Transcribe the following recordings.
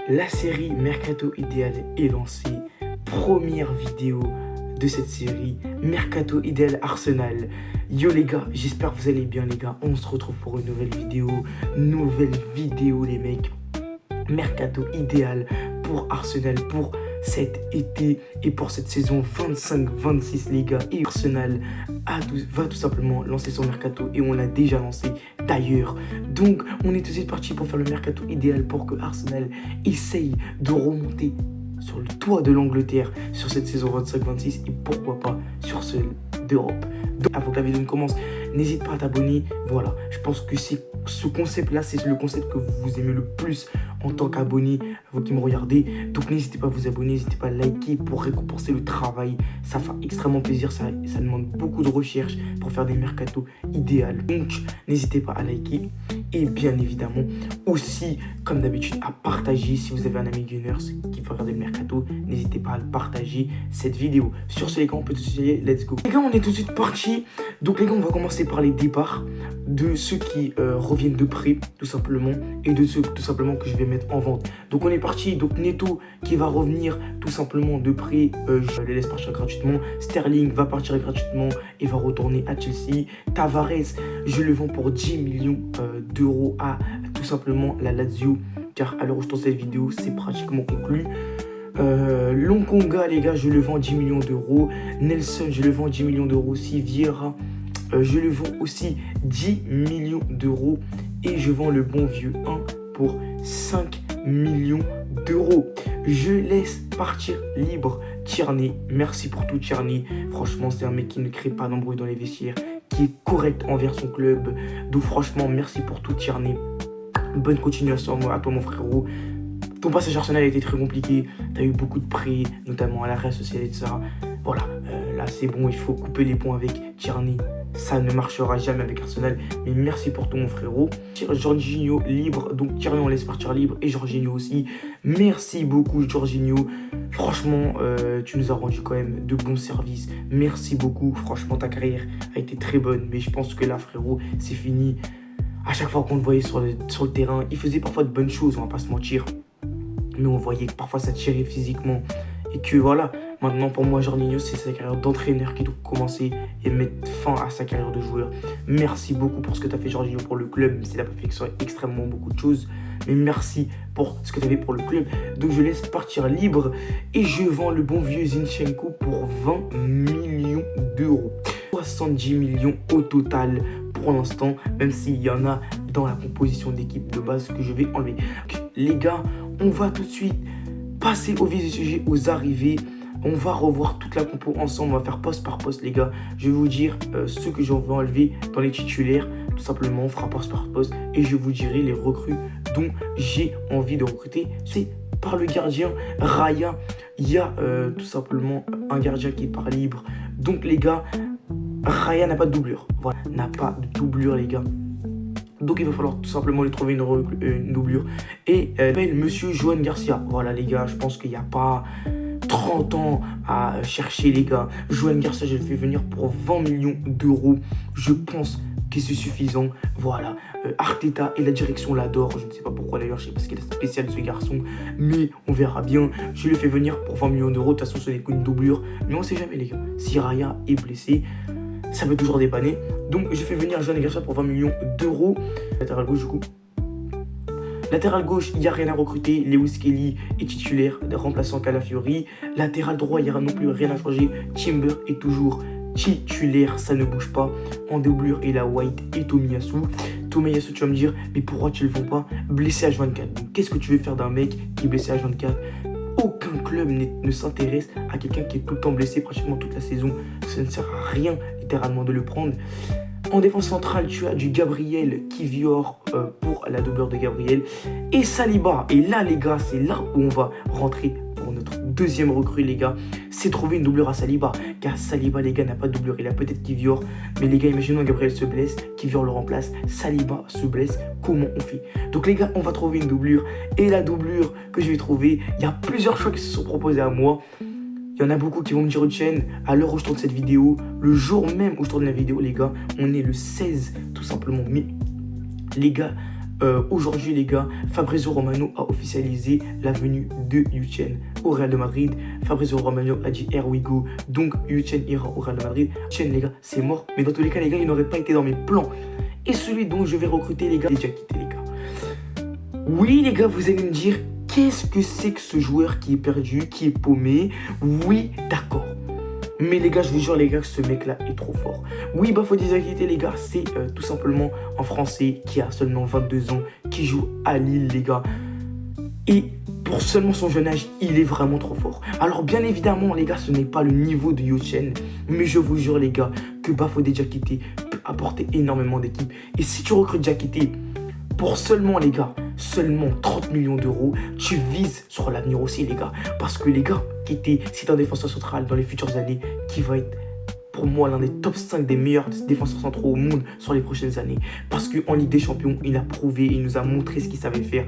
La série Mercato Idéal est lancée. Première vidéo de cette série, Mercato Idéal Arsenal. Yo les gars, j'espère que vous allez bien les gars. On se retrouve pour une nouvelle vidéo. Nouvelle vidéo les mecs. Mercato Idéal pour Arsenal pour cet été et pour cette saison 25-26 les gars. Et Arsenal va tout simplement lancer son mercato et on l'a déjà lancé d'ailleurs. Donc on est tout de suite parti pour faire le mercato idéal pour que Arsenal essaye de remonter sur le toit de l'Angleterre sur cette saison 25-26 et pourquoi pas sur celle d'Europe. Donc avant que la vidéo ne commence, n'hésite pas à t'abonner. Voilà, je pense que ce concept-là, c'est le concept que vous aimez le plus en tant qu'abonné, vous qui me regardez. Donc n'hésitez pas à vous abonner, n'hésitez pas à liker pour récompenser le travail. Ça fait extrêmement plaisir, ça demande beaucoup de recherche pour faire des mercatos idéales. Donc n'hésitez pas à liker et bien évidemment aussi, comme d'habitude, à partager. Si vous avez un ami Gunners qui veut regarder le mercato, n'hésitez pas à le partager cette vidéo. Sur ce les gars, on peut tout de suite y aller, let's go. Les gars, on est tout de suite parti. Donc les gars, on va commencer par les départs de ceux qui reviennent de prêt tout simplement et de ceux tout simplement que je vais mettre en vente. Donc on est parti, donc Neto qui va revenir tout simplement de prêt, je les laisse partir gratuitement. Sterling va partir gratuitement et va retourner à Chelsea. Tavares, je le vends pour 10 millions d'euros à tout simplement la Lazio, car à l'heure où je tourne cette vidéo, c'est pratiquement conclu. Longonga les gars, je le vends 10 millions d'euros. Nelson, je le vends 10 millions d'euros aussi. Vieira, je le vends aussi 10 millions d'euros. Et je vends le bon vieux 1 pour 5 millions d'euros. Je laisse partir libre Tierney. Merci pour tout Tierney. Franchement, c'est un mec qui ne crée pas d'embrouille dans les vestiaires, qui est correct envers son club. Donc franchement, merci pour tout Tierney. Bonne continuation à toi mon frérot. Ton passage Arsenal a été très compliqué. Tu as eu beaucoup de prêts, notamment à la Real Sociedad, etc. Voilà, là c'est bon, il faut couper les ponts avec Tierney. Ça ne marchera jamais avec Arsenal. Mais merci pour tout mon frérot. Jorginho libre. Donc Tierney on laisse partir libre. Et Jorginho aussi. Merci beaucoup Jorginho. Franchement, tu nous as rendu quand même de bons services. Merci beaucoup. Franchement, ta carrière a été très bonne. Mais je pense que là frérot, c'est fini. À chaque fois qu'on le voyait sur le terrain, il faisait parfois de bonnes choses, on va pas se mentir. Mais on voyait que parfois ça tirait physiquement. Et que voilà, maintenant pour moi, Jorginho, c'est sa carrière d'entraîneur qui doit commencer et mettre fin à sa carrière de joueur. Merci beaucoup pour ce que tu as fait, Jorginho, pour le club. Même s'il n'a pas fait extrêmement beaucoup de choses. Mais merci pour ce que tu as fait pour le club. Donc je laisse partir libre et je vends le bon vieux Zinchenko pour 20 millions d'euros. 70 millions au total pour l'instant, même s'il y en a dans la composition d'équipe de base que je vais enlever. Donc, les gars, on va tout de suite passer au vif du sujet, aux arrivées. On va revoir toute la compo ensemble, on va faire poste par poste les gars. Je vais vous dire ce que j'en vais enlever dans les titulaires. Tout simplement, on fera poste par poste et je vous dirai les recrues dont j'ai envie de recruter. C'est par le gardien Raya. Il y a tout simplement un gardien qui part libre. Donc les gars, Raya n'a pas de doublure. Voilà, n'a pas de doublure les gars. Donc il va falloir tout simplement lui trouver une doublure. Et monsieur Johan Garcia. Voilà les gars, je pense qu'il n'y a pas 30 ans à chercher les gars. Johan Garcia, je le fais venir pour 20 millions d'euros. Je pense que c'est suffisant. Voilà, Arteta et la direction l'adorent. Je ne sais pas pourquoi d'ailleurs, je sais pas ce qu'il est spécial ce garçon. Mais on verra bien. Je le fais venir pour 20 millions d'euros. De toute façon, ce n'est qu'une doublure. Mais on ne sait jamais les gars. Si Raya est blessé, ça peut toujours dépanner. Donc je fais venir Johan Garcia pour 20 millions d'euros. Latéral gauche du coup. Latéral gauche, il n'y a rien à recruter. Lewis Kelly est titulaire, remplaçant Calafiori. Latéral droit, il n'y a non plus rien à changer. Timber est toujours titulaire, ça ne bouge pas. En doublure, il a White et Tomiyasu. Tomiyasu, tu vas me dire, mais pourquoi tu le vends pas? Blessé à H24. Donc qu'est-ce que tu veux faire d'un mec qui est blessé à H24? Aucun club ne s'intéresse à quelqu'un qui est tout le temps blessé pratiquement toute la saison. Ça ne sert à rien littéralement de le prendre. En défense centrale, tu as du Gabriel Kivior pour la doubleur de Gabriel et Saliba. Et là les gars, c'est là où on va rentrer pour notre deuxième recrue les gars. C'est trouver une doublure à Saliba. Car Saliba les gars n'a pas de doublure, il a peut-être Kivior. Mais les gars, imaginons Gabriel se blesse, Kivior le remplace, Saliba se blesse, comment on fait? Donc les gars, on va trouver une doublure. Et la doublure que je vais trouver, il y a plusieurs choix qui se sont proposés à moi. Il y en a beaucoup qui vont me dire Etienne, à l'heure où je tourne cette vidéo, le jour même où je tourne la vidéo les gars, on est le 16 tout simplement. Mais les gars, Aujourd'hui, les gars, Fabrizio Romano a officialisé la venue de Etienne au Real de Madrid. Fabrizio Romano a dit here we go. Donc, Etienne ira au Real de Madrid. Etienne, les gars, c'est mort. Mais dans tous les cas, les gars, il n'aurait pas été dans mes plans. Et celui dont je vais recruter, les gars, il est déjà quitté, les gars. Oui, les gars, vous allez me dire, qu'est-ce que c'est que ce joueur qui est perdu, qui est paumé? Oui, d'accord. Mais les gars, je vous jure, les gars, ce mec-là est trop fort. Oui, Bafodé Diakité, les gars, c'est tout simplement un Français qui a seulement 22 ans, qui joue à Lille, les gars. Et pour seulement son jeune âge, il est vraiment trop fort. Alors, bien évidemment, les gars, ce n'est pas le niveau de Etienne. Mais je vous jure, les gars, que Bafodé Diakité peut apporter énormément d'équipes. Et si tu recrutes Diakité pour seulement, les gars, seulement 30 millions d'euros, tu vises sur l'avenir aussi, les gars. Parce que, les gars, c'est un défenseur central dans les futures années qui va être, pour moi, l'un des top 5 des meilleurs défenseurs centraux au monde sur les prochaines années. Parce qu'en Ligue des Champions, il a prouvé, il nous a montré ce qu'il savait faire.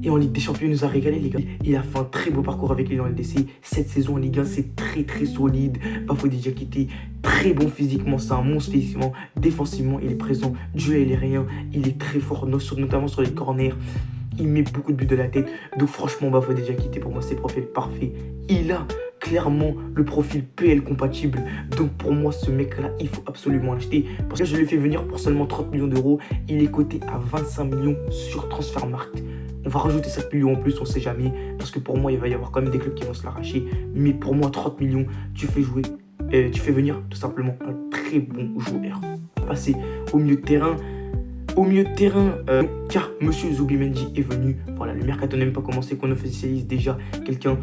Et en Ligue des Champions, il nous a régalé, les gars. Il a fait un très beau parcours avec Lille en LDC. Cette saison en Ligue 1, c'est très très solide. Bafodé Diakité, très bon physiquement, c'est un monstre physiquement. Défensivement, il est présent. Duel aérien, il est très fort, notamment sur les corners. Il met beaucoup de buts de la tête. Donc franchement, Bafodé Diakité, pour moi, c'est le profil parfait. Il a clairement le profil PL compatible. Donc pour moi, ce mec-là, il faut absolument l'acheter. Parce que je l'ai fait venir pour seulement 30 millions d'euros. Il est coté à 25 millions sur Transfermarkt. On va rajouter 7 millions en plus, on ne sait jamais. Parce que pour moi, il va y avoir quand même des clubs qui vont se l'arracher. Mais pour moi, 30 millions, tu fais venir tout simplement un très bon joueur. Passer au milieu de terrain. Car Monsieur Zubimendi est venu. Voilà, le mercato n'a même pas commencé, qu'on officialise déjà quelqu'un.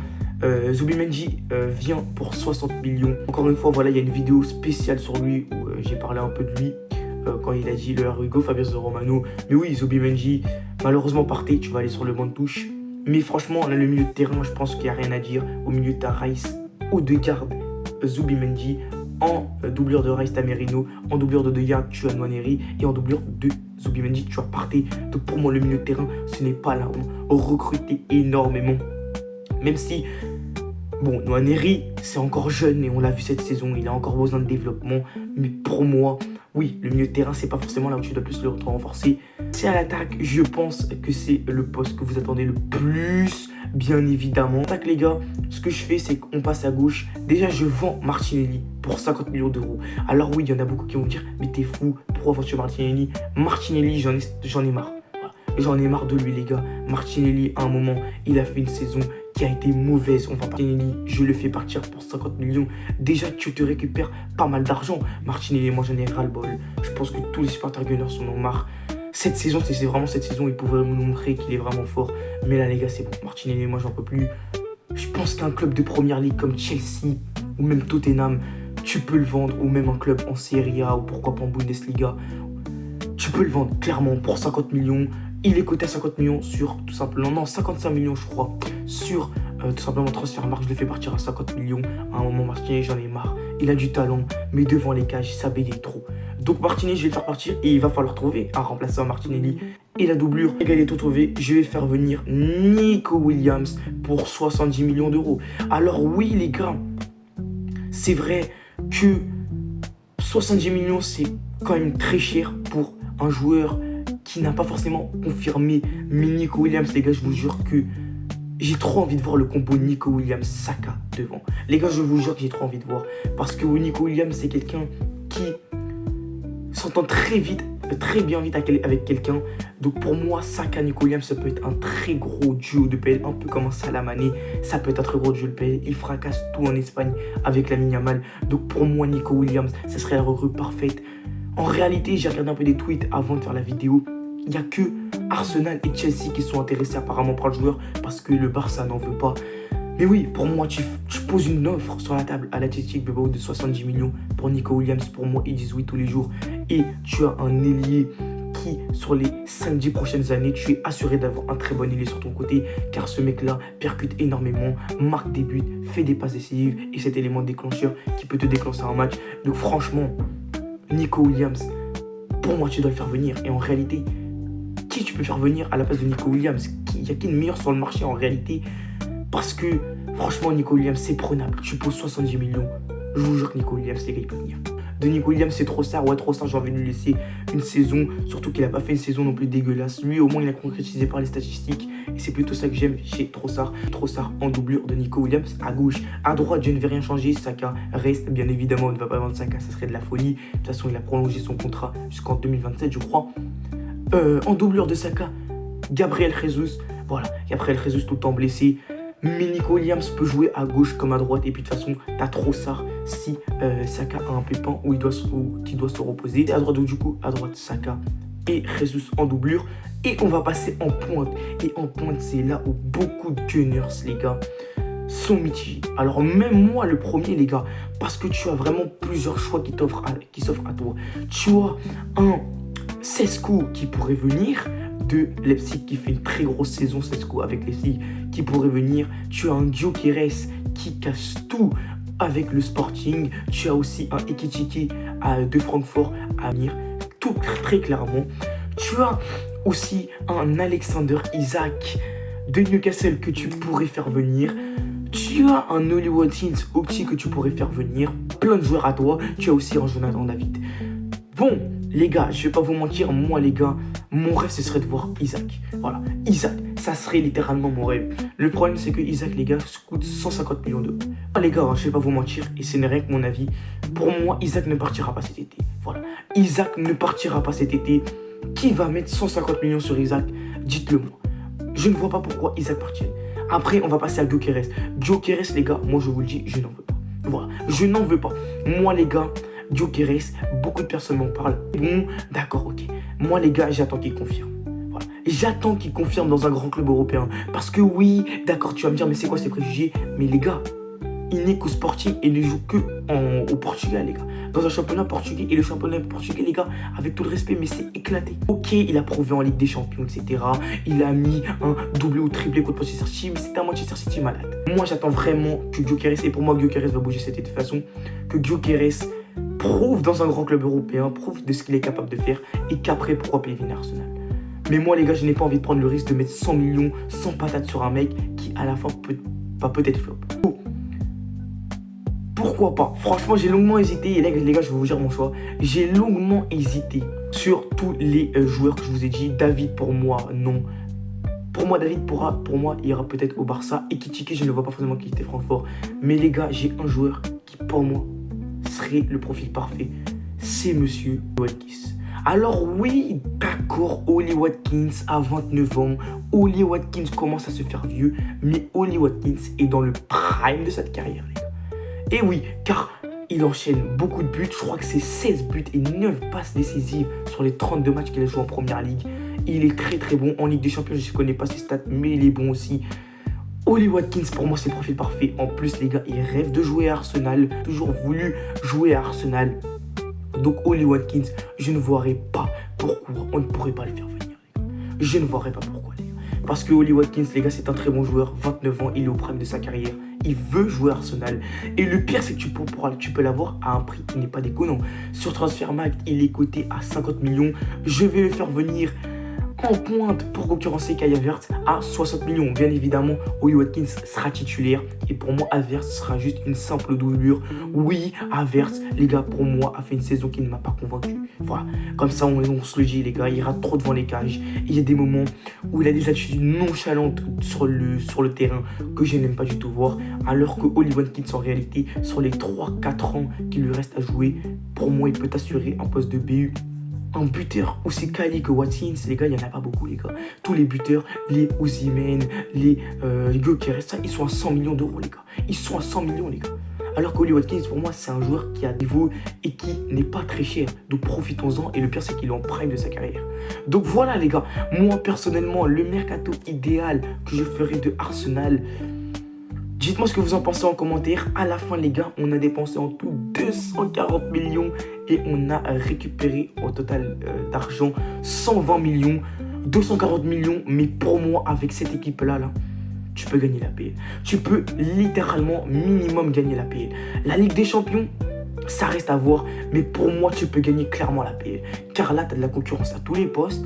Zubimendi vient pour 60 millions. Encore une fois, voilà, il y a une vidéo spéciale sur lui où j'ai parlé un peu de lui. Quand il a dit le Hugo Fabrizio Romano. Mais oui, Zubimendi, malheureusement parté, tu vas aller sur le banc de touche. Mais franchement, on a le milieu de terrain, je pense qu'il n'y a rien à dire. Au milieu, tu as Rice, Odegaard, Zubimendi. En doublure de Rice, tu as Merino. En doublure de Odegaard, tu as Nwaneri. Et en doublure de Zubimendi, tu as Partey. Donc pour moi, le milieu de terrain, ce n'est pas là où on recruter énormément. Même si, bon, Nwaneri, c'est encore jeune et on l'a vu cette saison, il a encore besoin de développement. Mais pour moi, oui, le milieu de terrain, c'est pas forcément là où tu dois plus le renforcer. C'est à l'attaque, je pense que c'est le poste que vous attendez le plus, bien évidemment. Attaque, les gars, ce que je fais, c'est qu'on passe à gauche. Déjà, je vends Martinelli pour 50 millions d'euros. Alors oui, il y en a beaucoup qui vont me dire, mais t'es fou, pourquoi vends-tu Martinelli? Martinelli, j'en ai marre. Voilà. J'en ai marre de lui, les gars. Martinelli, à un moment, il a fait une saison qui a été mauvaise. On va Martinelli, je le fais partir pour 50 millions. Déjà, tu te récupères pas mal d'argent. Martinelli, moi, j'en ai ras-le-bol. Je pense que tous les supporters Gunners en ont marre. Cette saison, c'est vraiment cette saison, il pourrait nous montrer qu'il est vraiment fort. Mais là, les gars, c'est bon. Martinelli, moi, j'en peux plus. Je pense qu'un club de première ligue comme Chelsea ou même Tottenham, tu peux le vendre. Ou même un club en Serie A ou pourquoi pas en Bundesliga. Tu peux le vendre clairement pour 50 millions. Il est coté à 50 millions sur tout simplement, non, 55 millions, je crois, sur tout simplement Transfermarkt. Je l'ai fait partir à 50 millions. À un moment, Martinelli, j'en ai marre. Il a du talent, mais devant les cages, ça bégaye trop. Donc Martinelli, je vais le faire partir et il va falloir trouver un remplaçant à Martinelli. Et la doublure, les gars, il est tout trouvé. Je vais faire venir Nico Williams pour 70 millions d'euros. Alors oui, les gars, c'est vrai que 70 millions, c'est quand même très cher pour un joueur qui n'a pas forcément confirmé. Mais Nico Williams, les gars, je vous jure que j'ai trop envie de voir le combo Nico Williams-Saka devant. Les gars, je vous jure que j'ai trop envie de voir. Parce que Nico Williams, c'est quelqu'un qui s'entend très bien vite avec quelqu'un. Donc pour moi, Saka, Nico Williams, ça peut être un très gros duo de PL. Un peu comme un Salah Mané. Ça peut être un très gros duo de PL. Il fracasse tout en Espagne avec Lamine Yamal. Donc pour moi, Nico Williams, ce serait la recrue parfaite. En réalité, j'ai regardé un peu des tweets avant de faire la vidéo. Il n'y a que Arsenal et Chelsea qui sont intéressés apparemment par le joueur parce que le Barça n'en veut pas. Mais oui, pour moi, tu poses une offre sur la table à l'Athletic Bilbao de 70 millions pour Nico Williams. Pour moi, ils disent oui tous les jours. Et tu as un ailier qui, sur les 5-10 prochaines années, tu es assuré d'avoir un très bon ailier sur ton côté. Car ce mec-là percute énormément, marque des buts, fait des passes décisives. Et cet élément déclencheur qui peut te déclencher un match. Donc franchement, Nico Williams, pour moi, tu dois le faire venir. Et en réalité, qui tu peux faire venir à la place de Nico Williams? Il n'y a qui de meilleur sur le marché en réalité? Parce que, franchement, Nico Williams, c'est prenable. Tu poses 70 millions. Je vous jure que Nico Williams, les gars, il peut venir. de Nico Williams, c'est Trossard. Ouais, Trossard, j'ai envie de lui laisser une saison. Surtout qu'il n'a pas fait une saison non plus dégueulasse. Lui, au moins, il a concrétisé par les statistiques. Et c'est plutôt ça que j'aime chez Trossard. Trossard en doublure de Nico Williams à gauche. À droite, je ne vais rien changer. Saka reste, bien évidemment. On ne va pas vendre Saka, ça serait de la folie. De toute façon, il a prolongé son contrat jusqu'en 2027, je crois. En doublure de Saka, Gabriel Jesus. Voilà, Gabriel Jesus tout le temps blessé. Mais Nico Williams peut jouer à gauche comme à droite. Et puis de toute façon, t'as Trossard si Saka a un pépin où il doit se reposer. Et à droite, donc du coup, à droite, Saka et Jesus en doublure. Et on va passer en pointe. Et en pointe, c'est là où beaucoup de Gunners, les gars, sont mitigés. Alors même moi, le premier, les gars, parce que tu as vraiment plusieurs choix qui s'offrent à toi. Tu as un Šeško qui pourrait venir de Leipzig, qui fait une très grosse saison, Šeško avec Leipzig, qui pourrait venir. Tu as un Gyökeres qui casse tout avec le Sporting. Tu as aussi un Ekitike de Francfort à venir, tout très clairement. Tu as aussi un Alexander Isak de Newcastle que tu pourrais faire venir. Tu as un Oli Watkins aussi que tu pourrais faire venir. Plein de joueurs à toi. Tu as aussi un Jonathan David. Bon, les gars, je vais pas vous mentir, moi les gars, mon rêve ce serait de voir Isak. Voilà, Isak, ça serait littéralement mon rêve. Le problème c'est que Isak, les gars, coûte 150 millions d'euros. Les gars, je vais pas vous mentir, et ce n'est rien que mon avis. Pour moi, Isak ne partira pas cet été. Voilà, Isak ne partira pas cet été. Qui va mettre 150 millions sur Isak? Dites-le moi. Je ne vois pas pourquoi Isak partirait. Après, on va passer à Gyökeres. Gyökeres, les gars, moi je vous le dis, je n'en veux pas. Voilà, je n'en veux pas. Moi les gars, Gyökeres, beaucoup de personnes m'en parlent. Bon, d'accord, ok. Moi, les gars, j'attends qu'il confirme. Voilà. J'attends qu'il confirme dans un grand club européen. Parce que oui, d'accord, tu vas me dire, mais c'est quoi ces préjugés? Mais les gars, il n'est qu'au Sporting et ne joue que au Portugal, les gars. Dans un championnat portugais. Et le championnat portugais, les gars, avec tout le respect, mais c'est éclaté. Ok, il a prouvé en Ligue des Champions, etc. Il a mis un doublé ou triplé contre Manchester City, mais c'était un Manchester City malade. Moi, j'attends vraiment que Gyökeres, et pour moi, Gyökeres va bouger cette façon, que Gyökeres prouve dans un grand club européen, prouve de ce qu'il est capable de faire, et qu'après, pourquoi payer venir Arsenal. Mais moi, les gars, je n'ai pas envie de prendre le risque de mettre 100 millions, 100 patates sur un mec qui, à la fin, va peut-être flop. Oh. Pourquoi pas? Franchement, j'ai longuement hésité. Et là, les gars, je vais vous dire mon choix. J'ai longuement hésité sur tous les joueurs que je vous ai dit. David, pour moi, non. Pour moi, David, pour moi, il ira peut-être au Barça. Et Ekitike, je ne le vois pas forcément quitter Francfort. Mais les gars, j'ai un joueur qui, pour moi, serait le profil parfait. C'est monsieur Watkins. Alors oui, d'accord, Oli Watkins a 29 ans. Oli Watkins commence à se faire vieux. Mais Oli Watkins est dans le prime de cette carrière, les gars. Et oui, car il enchaîne beaucoup de buts. Je crois que c'est 16 buts et 9 passes décisives sur les 32 matchs qu'il a joué en Première Ligue. Il est très très bon. En Ligue des Champions, je ne connais pas ses stats, mais il est bon aussi. Oli Watkins, pour moi, c'est le profil parfait. En plus, les gars, il rêve de jouer à Arsenal. Toujours voulu jouer à Arsenal. Donc, Oli Watkins, je ne verrai pas pourquoi on ne pourrait pas le faire venir, les gars. Je ne verrai pas pourquoi, les gars. Parce que Oli Watkins, les gars, c'est un très bon joueur. 29 ans, il est au prime de sa carrière. Il veut jouer à Arsenal. Et le pire, c'est que tu peux l'avoir à un prix qui n'est pas déconnant. Sur Transfermarkt, il est coté à 50 millions. Je vais le faire venir en pointe pour concurrencer Kai Havertz à 60 millions. Bien évidemment, Oli Watkins sera titulaire. Et pour moi, Havertz sera juste une simple doublure. Oui, Havertz, les gars, pour moi, a fait une saison qui ne m'a pas convaincu. Voilà, comme ça, on se le dit, les gars, il rate trop devant les cages. Il y a des moments où il a des attitudes nonchalantes sur le terrain que je n'aime pas du tout voir. Alors que Oli Watkins, en réalité, sur les 3-4 ans qu'il lui reste à jouer, pour moi, il peut assurer un poste de BU. Un buteur aussi quali que Watkins, les gars, il n'y en a pas beaucoup, les gars. Tous les buteurs, les Osimhen, les Gyökeres, ça, ils sont à 100 millions d'euros, les gars. Ils sont à 100 millions, les gars. Alors qu'Oli Watkins, pour moi, c'est un joueur qui a niveau et qui n'est pas très cher. Donc profitons-en. Et le pire, c'est qu'il est en prime de sa carrière. Donc voilà, les gars. Moi, personnellement, le mercato idéal que je ferais de Arsenal, dites-moi ce que vous en pensez en commentaire. À la fin, les gars, on a dépensé en tout 240 millions et on a récupéré au total d'argent 120 millions, 240 millions. Mais pour moi, avec cette équipe-là, tu peux gagner la PL. Tu peux littéralement minimum gagner la PL. La Ligue des Champions, ça reste à voir. Mais pour moi, tu peux gagner clairement la PL. Car là, tu as de la concurrence à tous les postes.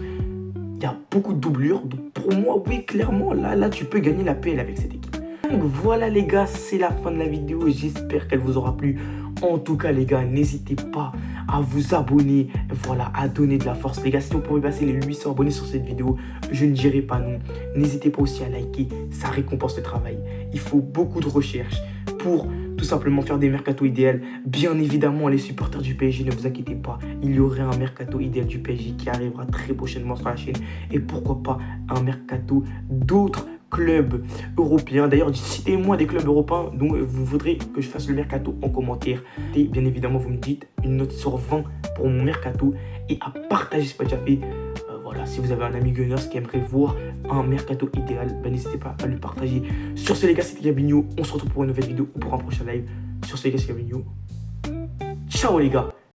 Il y a beaucoup de doublures. Donc pour moi, oui, clairement, là, tu peux gagner la PL avec cette équipe. Donc voilà les gars, c'est la fin de la vidéo. J'espère qu'elle vous aura plu. En tout cas, les gars, n'hésitez pas à vous abonner, voilà, à donner de la force. Les gars, si vous pouvez passer les 800 abonnés sur cette vidéo, je ne dirai pas non. N'hésitez pas aussi à liker, ça récompense le travail. Il faut beaucoup de recherche pour tout simplement faire des mercato idéal. Bien évidemment, les supporters du PSG, ne vous inquiétez pas, il y aurait un mercato idéal du PSG qui arrivera très prochainement sur la chaîne. Et pourquoi pas un mercato d'autres clubs européens. D'ailleurs, citez-moi des clubs européens dont vous voudrez que je fasse le mercato en commentaire. Et bien évidemment, vous me dites une note sur 20 pour mon mercato et à partager ce que j'ai déjà fait. Voilà, si vous avez un ami Gunners qui aimerait voir un mercato idéal, ben, n'hésitez pas à le partager. Sur ce, les gars, c'était Gabinho. On se retrouve pour une nouvelle vidéo ou pour un prochain live. Sur ce, les gars, c'est Gabinho. Ciao, les gars.